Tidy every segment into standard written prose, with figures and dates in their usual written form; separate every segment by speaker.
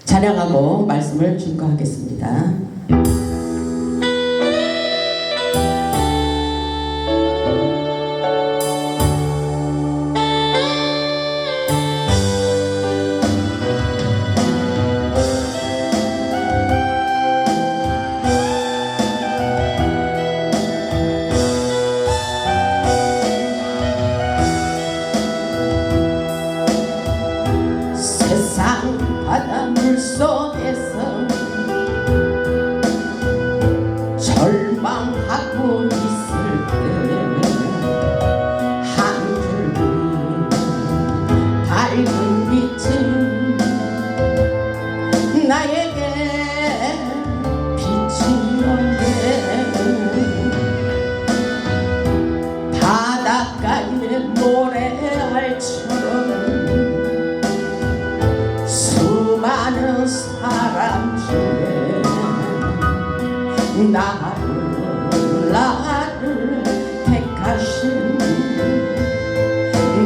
Speaker 1: 찬양하고 말씀을 준거하겠습니다.
Speaker 2: 세상 바닷물 속에서 절망하고 있을 때 한풀 밝은 빛은 나에게 비치는데 바닷가의 모래알처럼 수많은 사람 중에 나를 택하신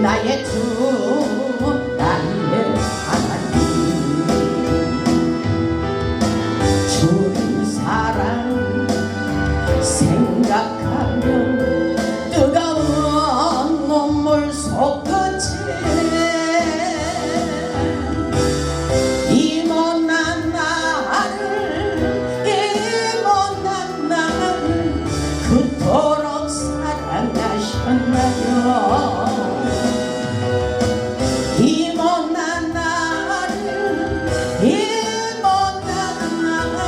Speaker 2: 나의 주 나의 하나님, 주님 사랑 생각하며 뜨거운 눈물 솟구치 그토록 사랑하셨나요? 이 못난 나를, 이 못난 나를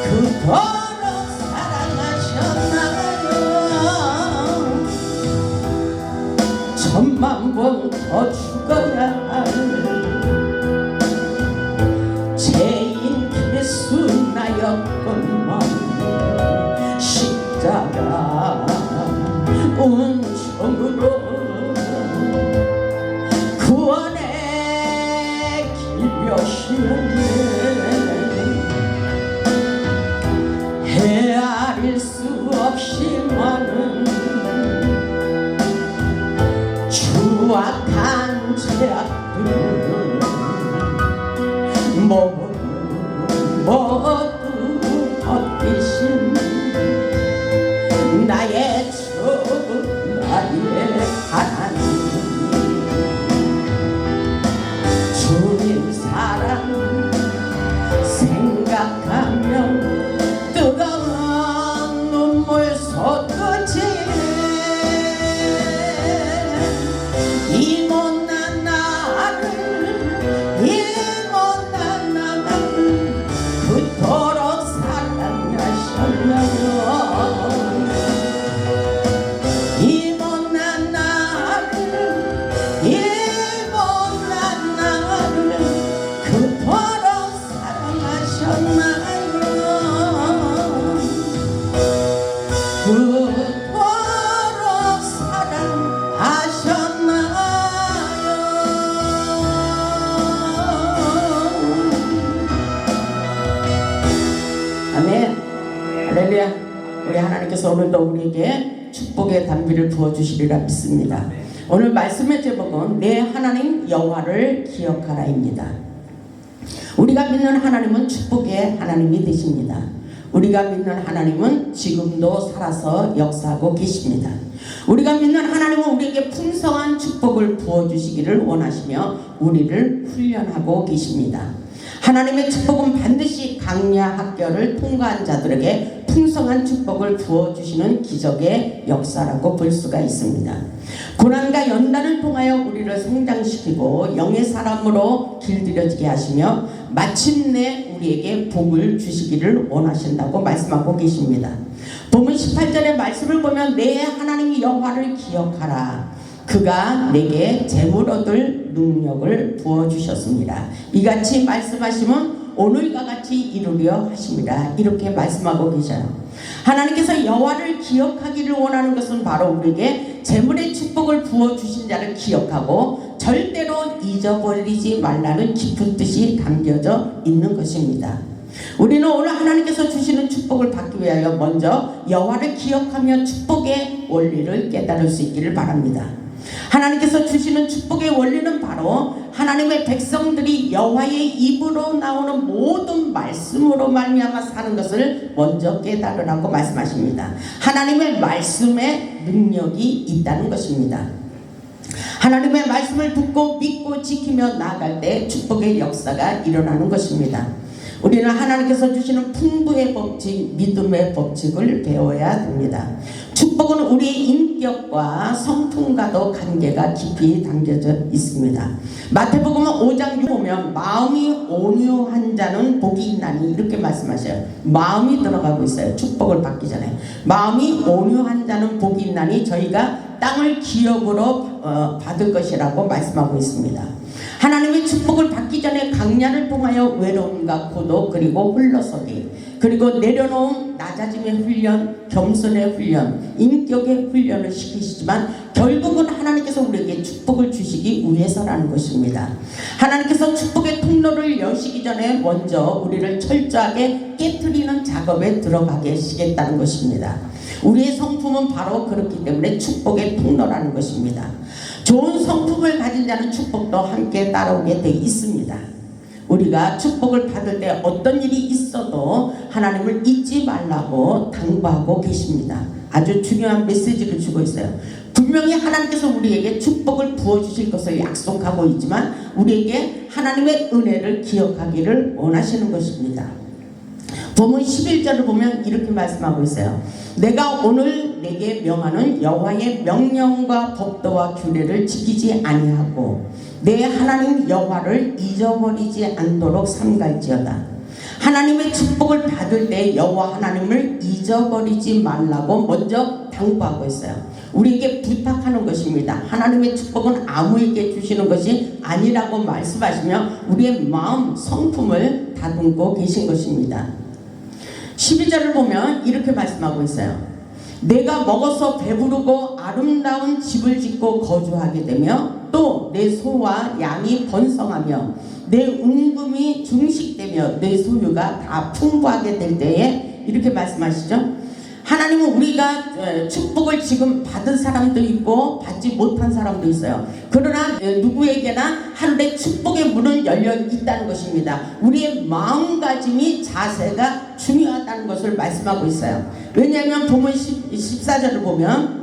Speaker 2: 그토록 사랑하셨나요? 천만 번 더 죽어야 할 죄인 개수 나였건만 십자가 은총으로 구원의 길 펴시는데 헤아릴 수 없이 많은 추악한 죄악들 모두 벗기신 나의 주 나의 하나님, 주님 사랑 생각하며 뜨거운 눈물 솟구치 이 못난 나를, 이 못난 나를 그토록 사랑하셨나요? 이 못난 나를, 이 못난 나를 그토록 사랑하셨나요? 그토록 사랑하셨나요? 아멘. 할렐루야. 우리 하나님께서 오늘도 우리에게 축복의 단비를 부어주시리라 믿습니다. 오늘 말씀의 제목은 내 하나님 여호와를 기억하라입니다. 우리가 믿는 하나님은 축복의 하나님이 되십니다. 우리가 믿는 하나님은 지금도 살아서 역사하고 계십니다. 우리가 믿는 하나님은 우리에게 풍성한 축복을 부어주시기를 원하시며 우리를 훈련하고 계십니다. 하나님의 축복은 반드시 강야 학교를 통과한 자들에게 풍성한 축복을 부어주시는 기적의 역사라고 볼 수가 있습니다. 고난과 연단을 통하여 우리를 성장시키고 영의 사람으로 길들여지게 하시며 마침내 우리에게 복을 주시기를 원하신다고 말씀하고 계십니다. 본문 18절의 말씀을 보면 내 하나님 여호와를 기억하라. 그가 내게 재물 얻을 능력을 부어주셨습니다. 이같이 말씀하시면 오늘과 같이 이루려 하십니다. 이렇게 말씀하고 계셔요. 하나님께서 여호와를 기억하기를 원하는 것은 바로 우리에게 재물의 축복을 부어주신 자를 기억하고 절대로 잊어버리지 말라는 깊은 뜻이 담겨져 있는 것입니다. 우리는 오늘 하나님께서 주시는 축복을 받기 위하여 먼저 여호와를 기억하며 축복의 원리를 깨달을 수 있기를 바랍니다. 하나님께서 주시는 축복의 원리는 바로 하나님의 백성들이 여호와의 입으로 나오는 모든 말씀으로 말미암아 사는 것을 먼저 깨달으라고 말씀하십니다. 하나님의 말씀에 능력이 있다는 것입니다. 하나님의 말씀을 듣고 믿고 지키며 나아갈 때 축복의 역사가 일어나는 것입니다. 우리는 하나님께서 주시는 풍부의 법칙, 믿음의 법칙을 배워야 됩니다. 축복은 우리의 인격과 성품과도 관계가 깊이 담겨져 있습니다. 마태복음 5장 6 보면 마음이 온유한 자는 복이 있나니 이렇게 말씀하셔요. 마음이 들어가고 있어요. 축복을 받기 전에 마음이 온유한 자는 복이 있나니 저희가 땅을 기업으로 받을 것이라고 말씀하고 있습니다. 하나님의 축복을 받기 전에 강야를 통하여 외로움과 고독 그리고 홀러서기 그리고 내려놓음 낮아짐의 훈련 겸손의 훈련 인격의 훈련을 시키시지만 결국은 하나님께서 우리에게 축복을 주시기 위해서라는 것입니다. 하나님께서 축복의 통로를 여시기 전에 먼저 우리를 철저하게 깨트리는 작업에 들어가게 하시겠다는 것입니다. 우리의 성품은 바로 그렇기 때문에 축복의 통로라는 것입니다. 좋은 성품을 가진 자는 축복도 함께 따라오게 되어 있습니다. 우리가 축복을 받을 때 어떤 일이 있어도 하나님을 잊지 말라고 당부하고 계십니다. 아주 중요한 메시지를 주고 있어요. 분명히 하나님께서 우리에게 축복을 부어주실 것을 약속하고 있지만 우리에게 하나님의 은혜를 기억하기를 원하시는 것입니다. 본문 11절을 보면 이렇게 말씀하고 있어요. 내가 오늘 내게 명하는 여호와의 명령과 법도와 규례를 지키지 아니하고 내 하나님 여호와를 잊어버리지 않도록 삼갈지어다. 하나님의 축복을 받을 때 여호와 하나님을 잊어버리지 말라고 먼저 당부하고 있어요. 우리에게 부탁하는 것입니다. 하나님의 축복은 아무에게 주시는 것이 아니라고 말씀하시며 우리의 마음 성품을 다듬고 계신 것입니다. 12절을 보면 이렇게 말씀하고 있어요. 내가 먹어서 배부르고 아름다운 집을 짓고 거주하게 되며 또 내 소와 양이 번성하며 내 은금이 증식되며 내 소유가 다 풍부하게 될 때에 이렇게 말씀하시죠. 하나님은 우리가 축복을 지금 받은 사람도 있고 받지 못한 사람도 있어요. 그러나 누구에게나 하늘의 축복의 문은 열려 있다는 것입니다. 우리의 마음가짐이 자세가 중요하다는 것을 말씀하고 있어요. 왜냐하면 본문 14절을 보면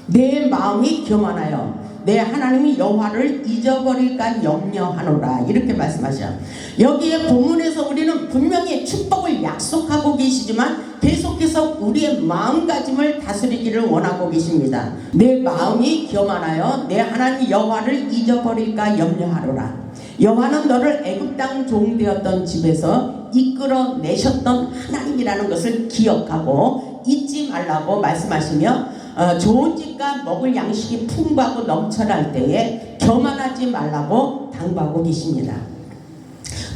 Speaker 2: 내 마음이 교만하여 내 하나님이 여호와를 잊어버릴까 염려하노라 이렇게 말씀하셔요. 여기에 본문에서 우리는 분명히 축복을 약속하고 계시지만 계속해서 우리의 마음가짐을 다스리기를 원하고 계십니다. 내 마음이 교만하여 내 하나님 여호와를 잊어버릴까 염려하노라. 여호와는 너를 애굽 땅 종되었던 집에서 이끌어내셨던 하나님이라는 것을 기억하고 잊지 말라고 말씀하시며 좋은 집과 먹을 양식이 풍부하고 넘쳐날 때에 교만하지 말라고 당부하고 계십니다.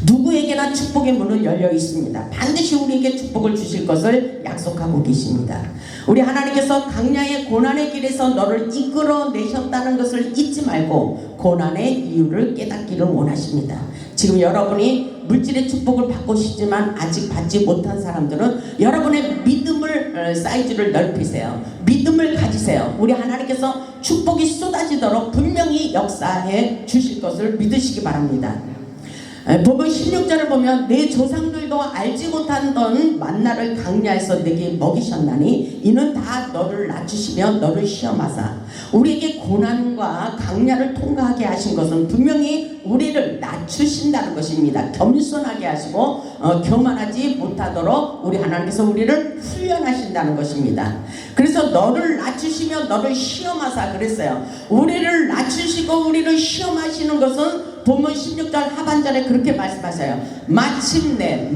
Speaker 2: 누구에게나 축복의 문은 열려 있습니다. 반드시 우리에게 축복을 주실 것을 약속하고 계십니다. 우리 하나님께서 강야의 고난의 길에서 너를 이끌어내셨다는 것을 잊지 말고 고난의 이유를 깨닫기를 원하십니다. 지금 여러분이 물질의 축복을 받고 싶지만 아직 받지 못한 사람들은 여러분의 믿음을 사이즈를 넓히세요. 믿음을 가지세요. 우리 하나님께서 축복이 쏟아지도록 분명히 역사해 주실 것을 믿으시기 바랍니다. 본문 16절을 보면 내 조상들도 알지 못하던 만나를 강야에서 내게 먹이셨나니 이는 다 너를 낮추시며 너를 시험하사 우리에게 고난과 강야를 통과하게 하신 것은 분명히 우리를 낮추신다는 것입니다. 겸손하게 하시고 교만하지 못하도록 우리 하나님께서 우리를 훈련하신다는 것입니다. 그래서 너를 낮추시며 너를 시험하사 그랬어요. 우리를 낮추시고 우리를 시험하시는 것은 본문 16절 하반절에 그렇게 말씀하셔요. 마침내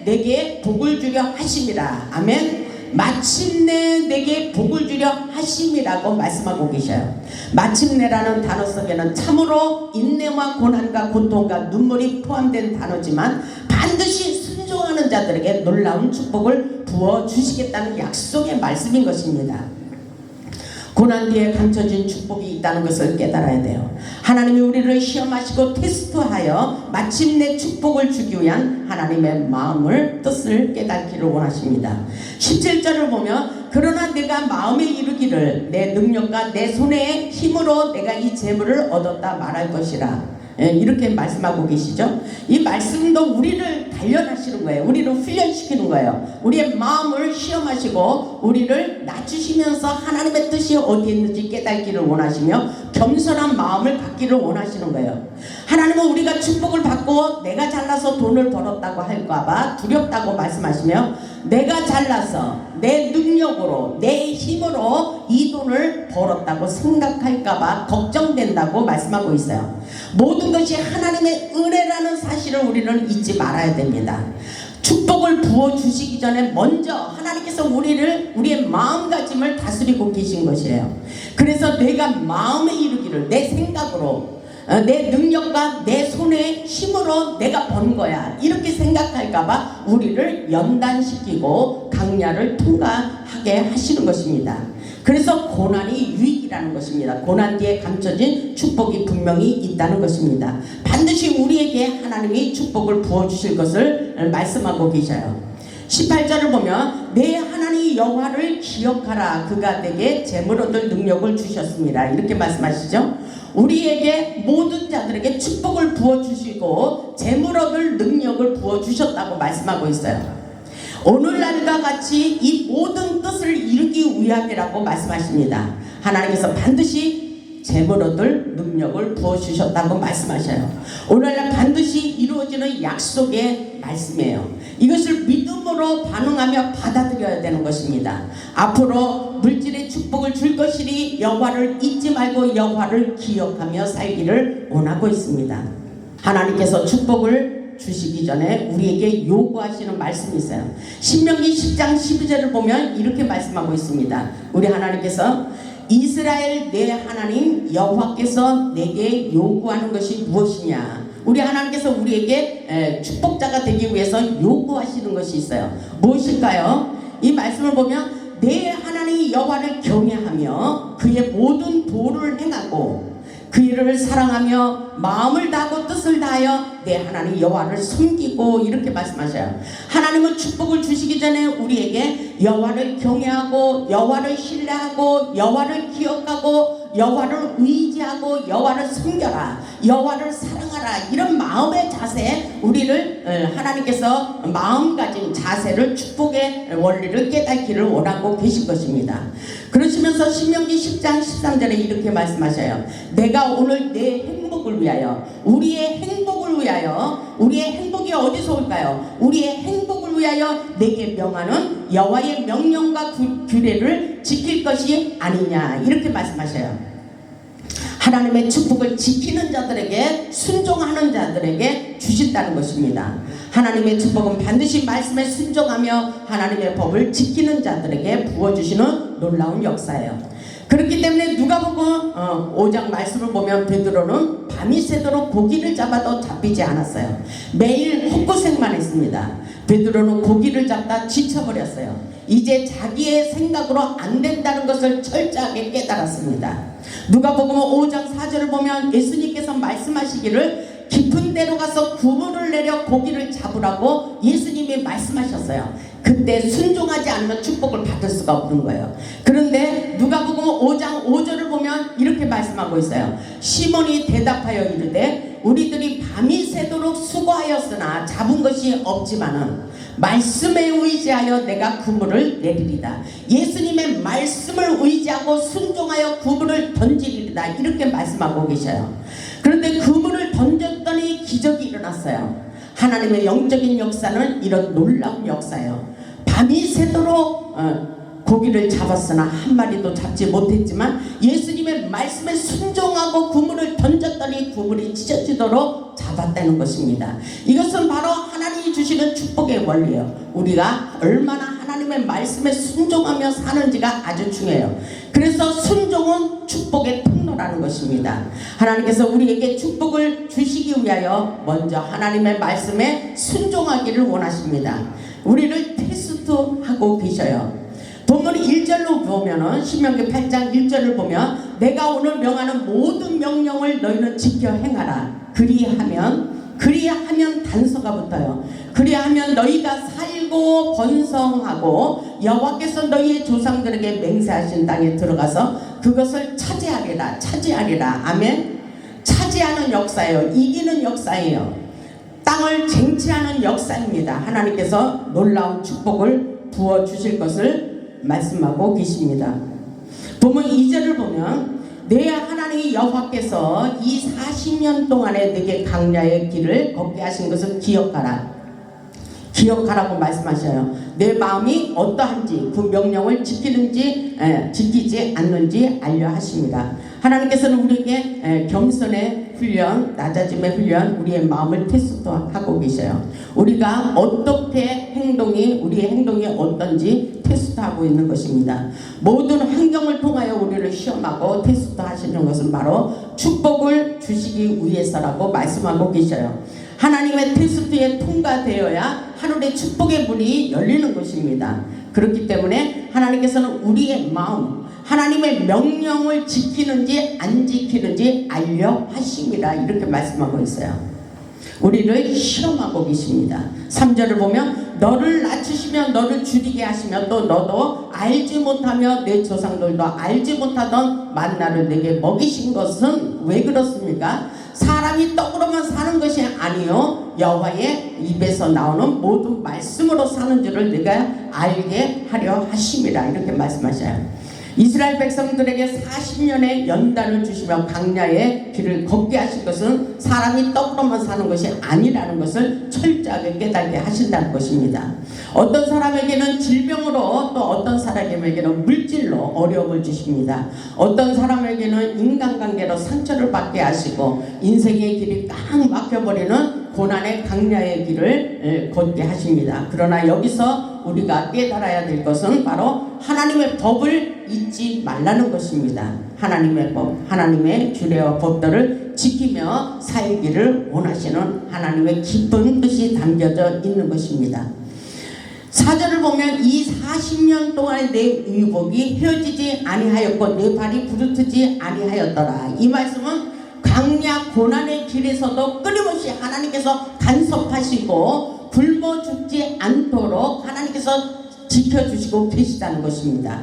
Speaker 2: 내게 복을 주려 하심이라. 아멘. 마침내 내게 복을 주려 하심이라고 말씀하고 계셔요. 마침내라는 단어 속에는 참으로 인내와 고난과 고통과 눈물이 포함된 단어지만 반드시 순종하는 자들에게 놀라운 축복을 부어주시겠다는 약속의 말씀인 것입니다. 고난 뒤에 감춰진 축복이 있다는 것을 깨달아야 돼요. 하나님이 우리를 시험하시고 테스트하여 마침내 축복을 주기 위한 하나님의 마음을 뜻을 깨닫기를 원하십니다. 17절을 보면 그러나 내가 마음에 이르기를 내 능력과 내 손의 힘으로 내가 이 재물을 얻었다 말할 것이라. 예, 이렇게 말씀하고 계시죠. 이 말씀도 우리를 단련하시는 거예요. 우리를 훈련시키는 거예요. 우리의 마음을 시험하시고 우리를 낮추시면서 하나님의 뜻이 어디에 있는지 깨닫기를 원하시며 겸손한 마음을 갖기를 원하시는 거예요. 하나님은 우리가 축복을 받고 내가 잘나서 돈을 벌었다고 할까봐 두렵다고 말씀하시며 내가 잘나서 내 능력으로 내 힘으로 이 돈을 벌었다고 생각할까봐 걱정된다고 말씀하고 있어요. 모든 것이 하나님의 은혜라는 사실을 우리는 잊지 말아야 됩니다. 축복을 부어주시기 전에 먼저 하나님께서 우리의 마음가짐을 다스리고 계신 것이에요. 그래서 내가 마음에 이르기를 내 생각으로 내 능력과 내 손의 힘으로 내가 번 거야 이렇게 생각할까봐 우리를 연단시키고 강야를 통과하게 하시는 것입니다. 그래서 고난이 유익이라는 것입니다. 고난 뒤에 감춰진 축복이 분명히 있다는 것입니다. 반드시 우리에게 하나님이 축복을 부어주실 것을 말씀하고 계셔요. 18절을 보면 내 하나님 여호와를 기억하라. 그가 내게 재물 얻을 능력을 주셨습니다. 이렇게 말씀하시죠. 우리에게 모든 자들에게 축복을 부어주시고 재물 얻을 능력을 부어주셨다고 말씀하고 있어요. 오늘날과 같이 이 모든 뜻을 이루기 위함이라고 말씀하십니다. 하나님께서 반드시 재물 얻을 능력을 부어주셨다고 말씀하셔요. 오늘날 반드시 이루어지는 약속의 말씀이에요. 이것을 믿음으로 반응하며 받아들여야 되는 것입니다. 앞으로 물질의 축복을 줄 것이니 여호와를 잊지 말고 여호와를 기억하며 살기를 원하고 있습니다. 하나님께서 축복을 주시기 전에 우리에게 요구하시는 말씀이 있어요. 신명기 10장 12절을 보면 이렇게 말씀하고 있습니다. 우리 하나님께서 이스라엘 내 하나님 여호와께서 내게 요구하는 것이 무엇이냐. 우리 하나님께서 우리에게 축복자가 되기 위해서 요구하시는 것이 있어요. 무엇일까요? 이 말씀을 보면 내 하나님 여호와를 경외하며 그의 모든 도를 행하고 그 이름을 사랑하며 마음을 다하고 뜻을 다하여 내 하나님 여호와를 섬기고 이렇게 말씀하셔요. 하나님은 축복을 주시기 전에 우리에게 여호와를 경외하고 여호와를 신뢰하고 여호와를 기억하고 여호와를 의지하고 여호와를 섬겨라, 여호와를 사랑하라, 이런 마음의 자세, 우리를 하나님께서 마음가짐 자세를 축복의 원리를 깨닫기를 원하고 계신 것입니다. 그러시면서 신명기 10장 13절에 이렇게 말씀하셔요. 내가 오늘 내 행복을 위하여, 우리의 행복을 위하여, 우리의 행복이 어디서 올까요? 우리의 행복을 위하여 내게 명하는 여호와의 명령과 규례를 지킬 것이 아니냐, 이렇게 말씀하셔요. 하나님의 축복을 지키는 자들에게, 순종하는 자들에게 주신다는 것입니다. 하나님의 축복은 반드시 말씀에 순종하며 하나님의 법을 지키는 자들에게 부어주시는 놀라운 역사예요. 그렇기 때문에 누가복음 5장 말씀을 보면 베드로는 밤이 새도록 고기를 잡아도 잡히지 않았어요. 매일 헛고생만 했습니다. 베드로는 고기를 잡다 지쳐버렸어요. 이제 자기의 생각으로 안 된다는 것을 철저하게 깨달았습니다. 누가복음 5장 4절을 보면 예수님께서 말씀하시기를 깊은 데로 가서 그물을 내려 고기를 잡으라고 예수님이 말씀하셨어요. 그때 순종하지 않으면 축복을 받을 수가 없는 거예요. 그런데 누가복음 5장 5절을 보면 이렇게 말씀하고 있어요. 시몬이 대답하여 이르되 우리들이 밤이 새도록 수고하였으나 잡은 것이 없지만은 말씀에 의지하여 내가 그물을 내리리다. 예수님의 말씀을 의지하고 순종하여 그물을 던지리다, 이렇게 말씀하고 계셔요. 그런데 그물을 던졌더니 기적이 일어났어요. 하나님의 영적인 역사는 이런 놀라운 역사예요. 밤이 새도록 고기를 잡았으나 한 마리도 잡지 못했지만 예수님의 말씀에 순종하고 그물을 던졌더니 그물이 찢어지도록 잡았다는 것입니다. 이것은 바로 하나님이 주시는 축복의 원리예요. 우리가 얼마나 하나님의 말씀에 순종하며 사는지가 아주 중요해요. 그래서 순종은 축복의 통로라는 것입니다. 하나님께서 우리에게 축복을 주시기 위하여 먼저 하나님의 말씀에 순종하기를 원하십니다. 우리를 테스트하고 계셔요. 본문 1절로 보면은 신명기 8장 1절을 보면 내가 오늘 명하는 모든 명령을 너희는 지켜 행하라. 그리하면 그리하면 단서가 붙어요. 그리하면 너희가 살고 번성하고 여호와께서 너희의 조상들에게 맹세하신 땅에 들어가서 그것을 차지하리라. 차지하리라. 아멘. 차지하는 역사예요. 이기는 역사예요. 땅을 쟁취하는 역사입니다. 하나님께서 놀라운 축복을 부어주실 것을 말씀하고 계십니다. 보면 2절을 보면 내 하나님 여호와께서 이 40년 동안에 내게 강야의 길을 걷게 하신 것을 기억하라. 기억하라고 말씀하셔요. 내 마음이 어떠한지 그 명령을 지키는지 지키지 않는지 알려 하십니다. 하나님께서는 우리에게 겸손의 훈련, 낮아짐의 훈련, 우리의 마음을 테스트하고 계셔요. 우리가 어떻게 우리의 행동이 어떤지 테스트하고 있는 것입니다. 모든 환경을 통하여 우리를 시험하고 테스트하시는 것은 바로 축복을 주시기 위해서라고 말씀하고 계셔요. 하나님의 테스트에 통과되어야 하늘의 축복의 문이 열리는 것입니다. 그렇기 때문에 하나님께서는 우리의 마음, 하나님의 명령을 지키는지 안 지키는지 알려 하십니다. 이렇게 말씀하고 있어요. 우리를 시험하고 계십니다. 3절을 보면 너를 낮추시며 너를 줄이게 하시며 또 너도 알지 못하며 내 조상들도 알지 못하던 만나를 내게 먹이신 것은 왜 그렇습니까? 사람이 떡으로만 사는 것이 아니요 여호와의 입에서 나오는 모든 말씀으로 사는 줄을 내가 알게 하려 하심이라. 이렇게 말씀하셔요. 이스라엘 백성들에게 40년의 연단을 주시며 강야의 길을 걷게 하신 것은 사람이 떡으로만 사는 것이 아니라는 것을 철저하게 깨닫게 하신다는 것입니다. 어떤 사람에게는 질병으로 또 어떤 사람에게는 물질로 어려움을 주십니다. 어떤 사람에게는 인간관계로 상처를 받게 하시고 인생의 길이 꽉 막혀버리는 고난의 강야의 길을 걷게 하십니다. 그러나 여기서 우리가 깨달아야 될 것은 바로 하나님의 법을 잊지 말라는 것입니다. 하나님의 법, 하나님의 규례와 법들을 지키며 살기를 원하시는 하나님의 깊은 뜻이 담겨져 있는 것입니다. 4절을 보면 이 40년 동안에 내 의복이 헤어지지 아니하였고 내 발이 부르트지 아니하였더라. 이 말씀은 강야 고난의 길에서도 끊임없이 하나님께서 간섭하시고 굶어 죽지 않도록 하나님께서 지켜주시고 계시다는 것입니다.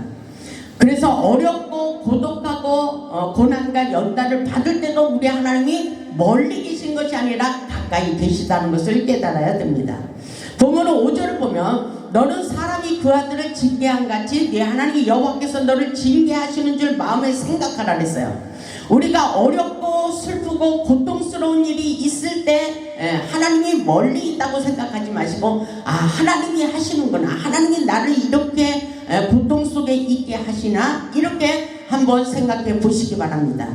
Speaker 2: 그래서 어렵고 고독하고 고난과 연단을 받을 때도 우리 하나님이 멀리 계신 것이 아니라 가까이 계시다는 것을 깨달아야 됩니다. 보면 5절을 보면 너는 사람이 그 아들을 징계한 같이 네 하나님 여호와께서 너를 징계하시는 줄 마음에 생각하라 그랬어요. 우리가 어렵고 슬프고 고통스러운 일이 있을 때 하나님이 멀리 있다고 생각하지 마시고 하나님이 하시는구나, 하나님이 나를 이렇게 고통 속에 있게 하시나, 이렇게 한번 생각해 보시기 바랍니다.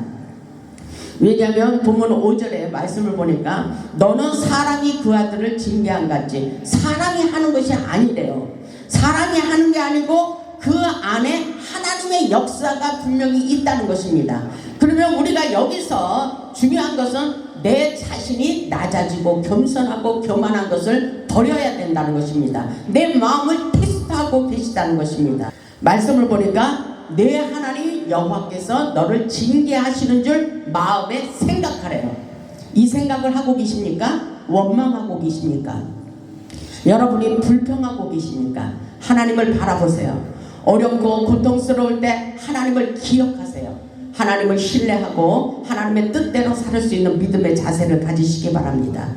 Speaker 2: 왜냐하면 본문 5절에 말씀을 보니까 너는 사람이 그 아들을 징계한 같이, 사람이 하는 것이 아니래요. 사람이 하는 게 아니고 그 안에 하나님의 역사가 분명히 있다는 것입니다. 그러면 우리가 여기서 중요한 것은 내 자신이 낮아지고 겸손하고 교만한 것을 버려야 된다는 것입니다. 내 마음을 테스트하고 계시다는 것입니다. 말씀을 보니까 내 하나님 여호와께서 너를 징계하시는 줄 마음에 생각하래요. 이 생각을 하고 계십니까? 원망하고 계십니까? 여러분이 불평하고 계십니까? 하나님을 바라보세요. 어렵고 고통스러울 때 하나님을 기억하세요. 하나님을 신뢰하고 하나님의 뜻대로 살 수 있는 믿음의 자세를 가지시기 바랍니다.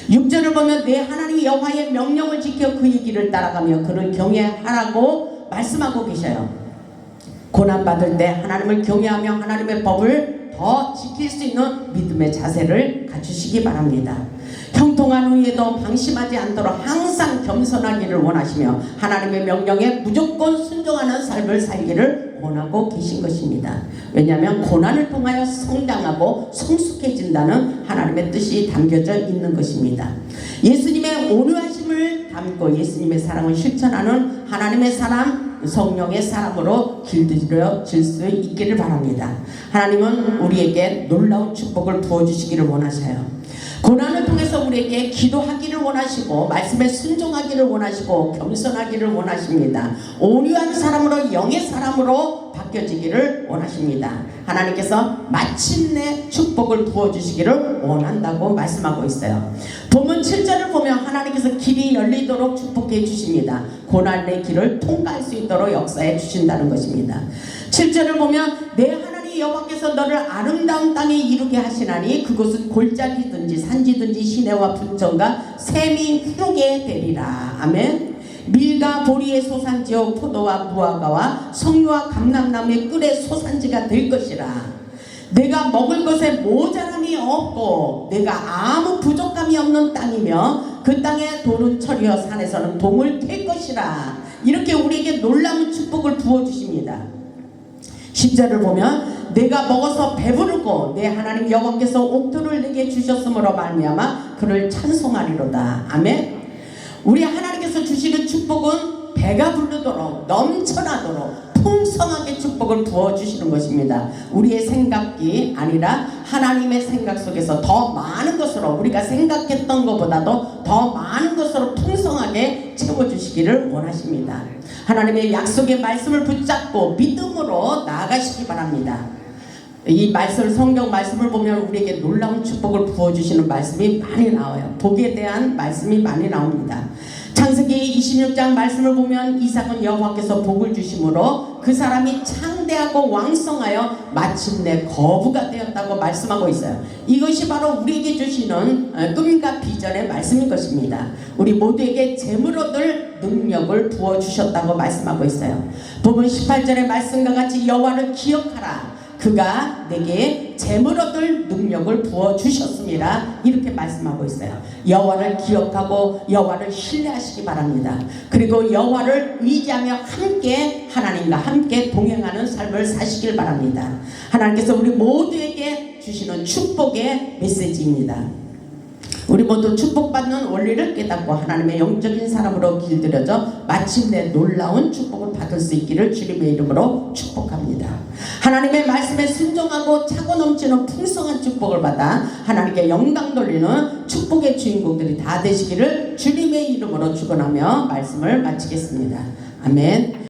Speaker 2: 6절을 보면 내 하나님 여호와의 명령을 지켜 그의 길을 따라가며 그를 경외하라고 말씀하고 계셔요. 고난받을 때 하나님을 경외하며 하나님의 법을 더 지킬 수 있는 믿음의 자세를 갖추시기 바랍니다. 형통한 후에도 방심하지 않도록 항상 겸손하기를 원하시며 하나님의 명령에 무조건 순종하는 삶을 살기를 원하고 계신 것입니다. 왜냐하면 고난을 통하여 성장하고 성숙해진다는 하나님의 뜻이 담겨져 있는 것입니다. 예수님의 온유하심을 담고 예수님의 사랑을 실천하는 하나님의 사람, 성령의 사람으로 길들여질 수 있기를 바랍니다. 하나님은 우리에게 놀라운 축복을 부어주시기를 원하셔요. 고난을 통해서 우리에게 기도하기를 원하시고 말씀에 순종하기를 원하시고 겸손하기를 원하십니다. 온유한 사람으로, 영의 사람으로 바뀌어지기를 원하십니다. 하나님께서 마침내 축복을 부어주시기를 원한다고 말씀하고 있어요. 본문 7절을 보면 하나님께서 길이 열리도록 축복해 주십니다. 고난의 길을 통과할 수 있도록 역사해 주신다는 것입니다. 7절을 보면 내 하나님 여호와께서 너를 아름다운 땅에 이르게 하시나니 그곳은 골짜기든지 산지든지 시내와 분정과 샘이 흐르게 되리라. 아멘. 밀과 보리의 소산지요 포도와 무화과와 성유와 감람나무의 꿀의 소산지가 될 것이라. 내가 먹을 것에 모자람이 없고 내가 아무 부족함이 없는 땅이며 그 땅에 돌은 철이여 산에서는 동을 캘 것이라. 이렇게 우리에게 놀라운 축복을 부어주십니다. 10절을 보면 내가 먹어서 배부르고 내 하나님 여호와께서 옥토를 내게 주셨으므로 말미암아 그를 찬송하리로다. 아멘. 우리 하나님께서 주시는 축복은 배가 부르도록 넘쳐나도록 풍성하게 축복을 부어주시는 것입니다. 우리의 생각이 아니라 하나님의 생각 속에서 더 많은 것으로, 우리가 생각했던 것보다도 더 많은 것으로 풍성하게 채워주시기를 원하십니다. 하나님의 약속의 말씀을 붙잡고 믿음으로 나아가시기 바랍니다. 이 말씀, 성경 말씀을 보면 우리에게 놀라운 축복을 부어주시는 말씀이 많이 나와요. 복에 대한 말씀이 많이 나옵니다. 창세기 26장 말씀을 보면 이삭은 여호와께서 복을 주심으로 그 사람이 창대하고 왕성하여 마침내 거부가 되었다고 말씀하고 있어요. 이것이 바로 우리에게 주시는 꿈과 비전의 말씀인 것입니다. 우리 모두에게 재물 얻을 능력을 부어주셨다고 말씀하고 있어요. 본문 18절의 말씀과 같이 여호와를 기억하라. 그가 내게 재물 얻을 능력을 부어주셨습니다. 이렇게 말씀하고 있어요. 여호와를 기억하고 여호와를 신뢰하시기 바랍니다. 그리고 여호와를 의지하며 함께 하나님과 함께 동행하는 삶을 사시길 바랍니다. 하나님께서 우리 모두에게 주시는 축복의 메시지입니다. 우리 모두 축복받는 원리를 깨닫고 하나님의 영적인 사람으로 길들여져 마침내 놀라운 축복을 받을 수 있기를 주님의 이름으로 축복합니다. 하나님의 말씀에 순종하고 차고 넘치는 풍성한 축복을 받아 하나님께 영광 돌리는 축복의 주인공들이 다 되시기를 주님의 이름으로 축원하며 말씀을 마치겠습니다. 아멘.